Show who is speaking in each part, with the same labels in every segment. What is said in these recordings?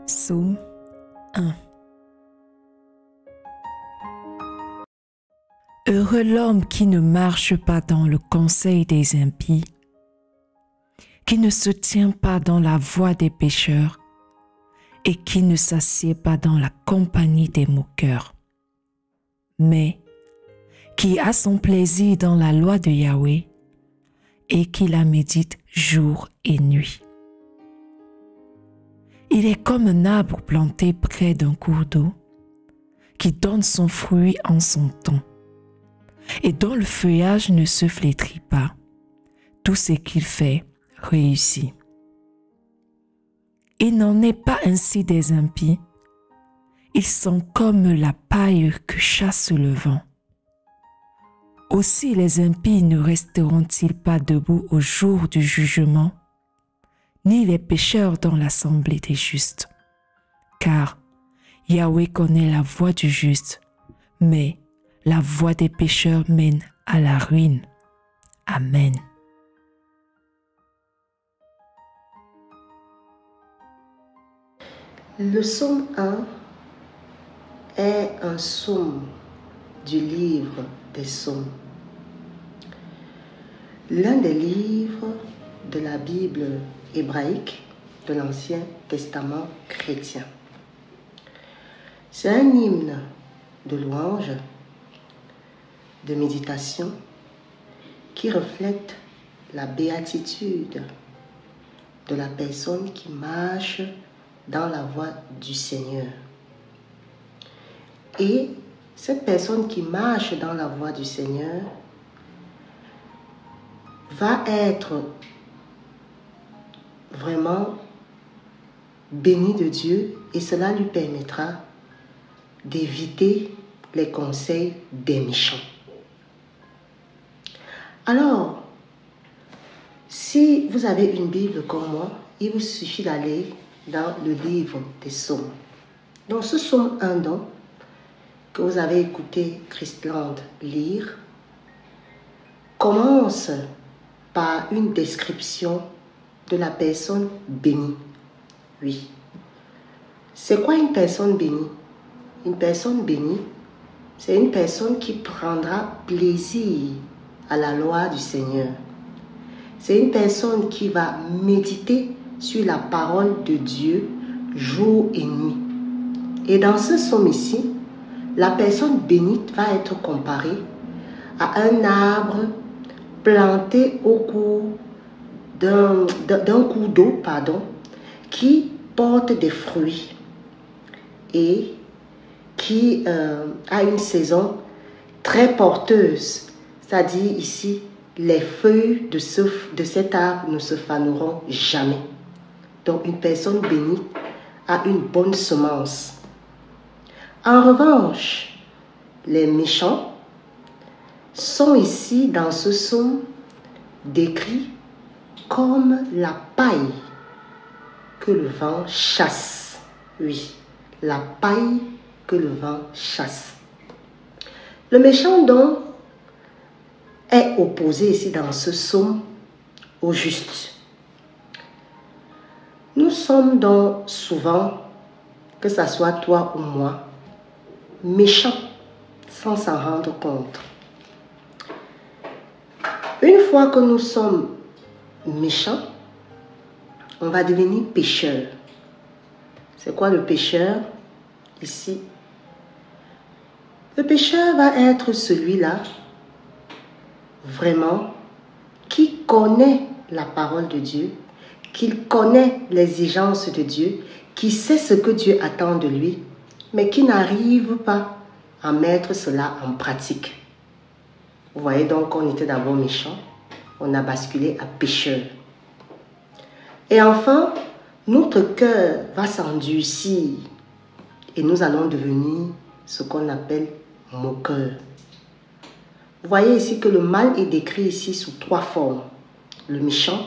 Speaker 1: Psaume 1. Heureux l'homme qui ne marche pas dans le conseil des impies, qui ne se tient pas dans la voie des pécheurs et qui ne s'assied pas dans la compagnie des moqueurs, mais qui a son plaisir dans la loi de Yahweh et qui la médite jour et nuit. Il est comme un arbre planté près d'un cours d'eau qui donne son fruit en son temps et dont le feuillage ne se flétrit pas. Tout ce qu'il fait réussit. Il n'en est pas ainsi des impies. Ils sont comme la paille que chasse le vent. Aussi les impies ne resteront-ils pas debout au jour du jugement, ni les pécheurs dans l'assemblée des justes. Car Yahweh connaît la voie du juste, mais la voie des pécheurs mène à la ruine. Amen.
Speaker 2: Le psaume 1 est un psaume du livre des psaumes. L'un des livres de la Bible hébraïque de l'Ancien Testament chrétien. C'est un hymne de louange, de méditation qui reflète la béatitude de la personne qui marche dans la voie du Seigneur. Et cette personne qui marche dans la voie du Seigneur va être vraiment bénie de Dieu et cela lui permettra d'éviter les conseils des méchants. Alors, si vous avez une Bible comme moi, il vous suffit d'aller dans le livre des psaumes. Donc ce psaume 1 que vous avez écouté Christland lire commence par une description de la personne bénie. Oui. C'est quoi une personne bénie? Une personne bénie, c'est une personne qui prendra plaisir à la loi du Seigneur. C'est une personne qui va méditer sur la parole de Dieu jour et nuit. Et dans ce psaume ici, la personne bénite va être comparée à un arbre planté au cours d'un cours d'eau, qui porte des fruits et qui a une saison très porteuse. C'est-à-dire ici, les feuilles de cet arbre ne se faneront jamais. Donc une personne bénie a une bonne semence. En revanche, les méchants sont ici dans ce psaume décrits comme la paille que le vent chasse. Oui, la paille que le vent chasse. Le méchant donc est opposé ici dans ce psaume au juste. Nous sommes donc souvent, que ce soit toi ou moi, méchants sans s'en rendre compte. Une fois que nous sommes méchants, on va devenir pécheur. C'est quoi le pécheur ici? Le pécheur va être celui-là, vraiment, qui connaît la parole de Dieu, qui connaît l'exigence de Dieu, qui sait ce que Dieu attend de lui, mais qui n'arrive pas à mettre cela en pratique. Vous voyez donc qu'on était d'abord méchant, on a basculé à pécheur. Et enfin, notre cœur va s'endurcir et nous allons devenir ce qu'on appelle moqueur. Vous voyez ici que le mal est décrit ici sous 3 formes. Le méchant,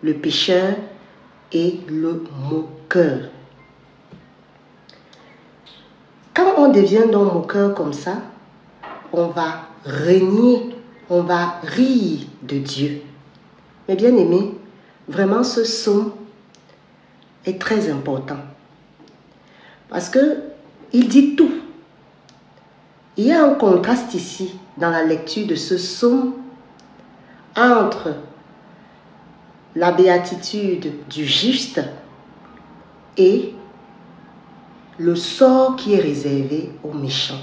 Speaker 2: le pécheur et le moqueur. Quand on devient donc moqueur comme ça, on va renier, on va rire de Dieu. Mais bien aimé, vraiment ce psaume est très important. Parce que il dit tout. Il y a un contraste ici dans la lecture de ce psaume entre la béatitude du juste et le sort qui est réservé aux méchants.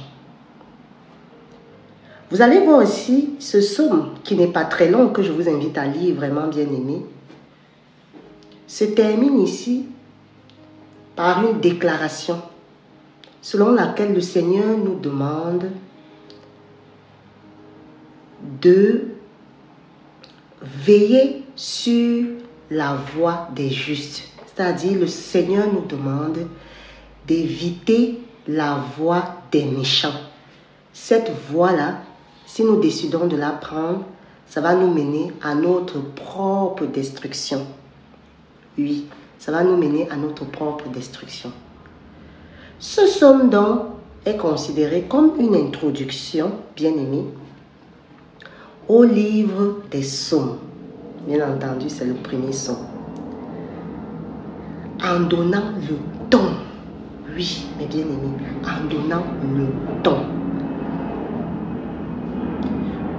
Speaker 2: Vous allez voir aussi ce psaume qui n'est pas très long, que je vous invite à lire, vraiment bien aimé, se termine ici par une déclaration selon laquelle le Seigneur nous demande de veiller sur la voie des justes. C'est-à-dire, le Seigneur nous demande d'éviter la voie des méchants. Cette voie-là, si nous décidons de la prendre, ça va nous mener à notre propre destruction. Oui, ça va nous mener à notre propre destruction. Ce psaume donc est considéré comme une introduction, bien aimée, au livre des psaumes. Bien entendu, c'est le premier psaume. En donnant le ton, oui, mes bien-aimés, en donnant le ton.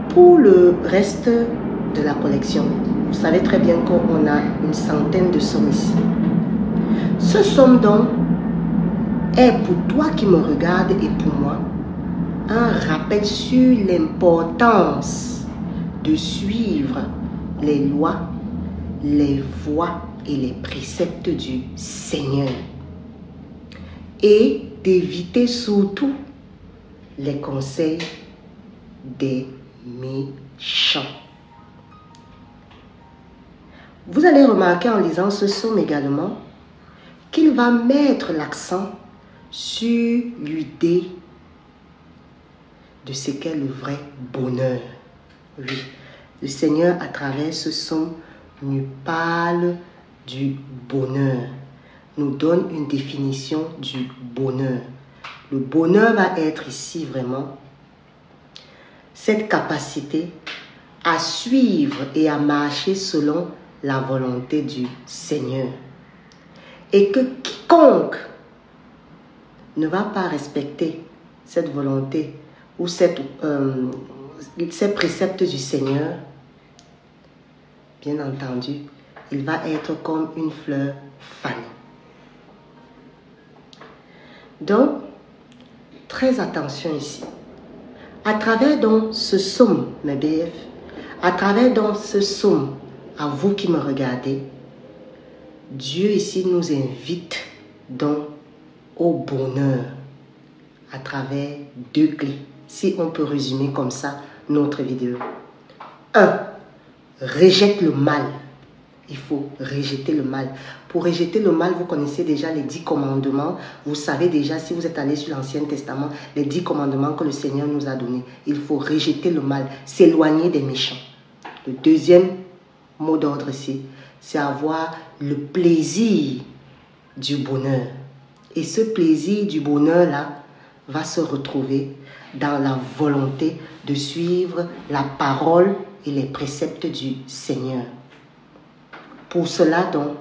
Speaker 2: Pour le reste de la collection, vous savez très bien qu'on a une centaine de psaumes ici. Ce psaume donc est pour toi qui me regarde et pour moi un rappel sur l'importance de suivre les lois, les voies et les préceptes du Seigneur et d'éviter surtout les conseils des méchants. Vous allez remarquer en lisant ce psaume également qu'il va mettre l'accent sur l'idée de ce qu'est le vrai bonheur. Oui, le Seigneur, à travers ce psaume, nous parle du bonheur, nous donne une définition du bonheur. Le bonheur va être ici vraiment cette capacité à suivre et à marcher selon la volonté du Seigneur. Et que quiconque ne va pas respecter cette volonté ou ces préceptes du Seigneur, bien entendu, il va être comme une fleur fanée. Donc, très attention ici. À travers donc ce psaume, mes BF, à travers donc ce psaume, à vous qui me regardez, Dieu ici nous invite donc au bonheur à travers deux clés. Si on peut résumer comme ça notre vidéo. 1. Rejette le mal. Il faut rejeter le mal. Pour rejeter le mal, vous connaissez déjà les 10 commandements. Vous savez déjà, si vous êtes allé sur l'Ancien Testament, les 10 commandements que le Seigneur nous a donnés. Il faut rejeter le mal, s'éloigner des méchants. Le deuxième mot d'ordre ici, c'est avoir le plaisir du bonheur. Et ce plaisir du bonheur-là va se retrouver dans la volonté de suivre la parole et les préceptes du Seigneur. Pour cela donc,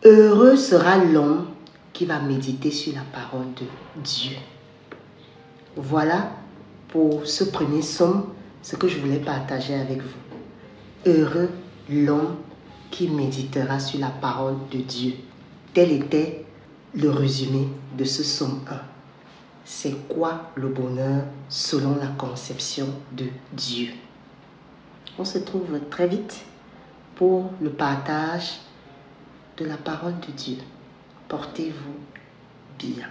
Speaker 2: heureux sera l'homme qui va méditer sur la parole de Dieu. Voilà pour ce premier psaume, ce que je voulais partager avec vous. Heureux l'homme qui méditera sur la parole de Dieu. Tel était le résumé de ce psaume 1. C'est quoi le bonheur selon la conception de Dieu? On se trouve très vite pour le partage de la parole de Dieu. Portez-vous bien.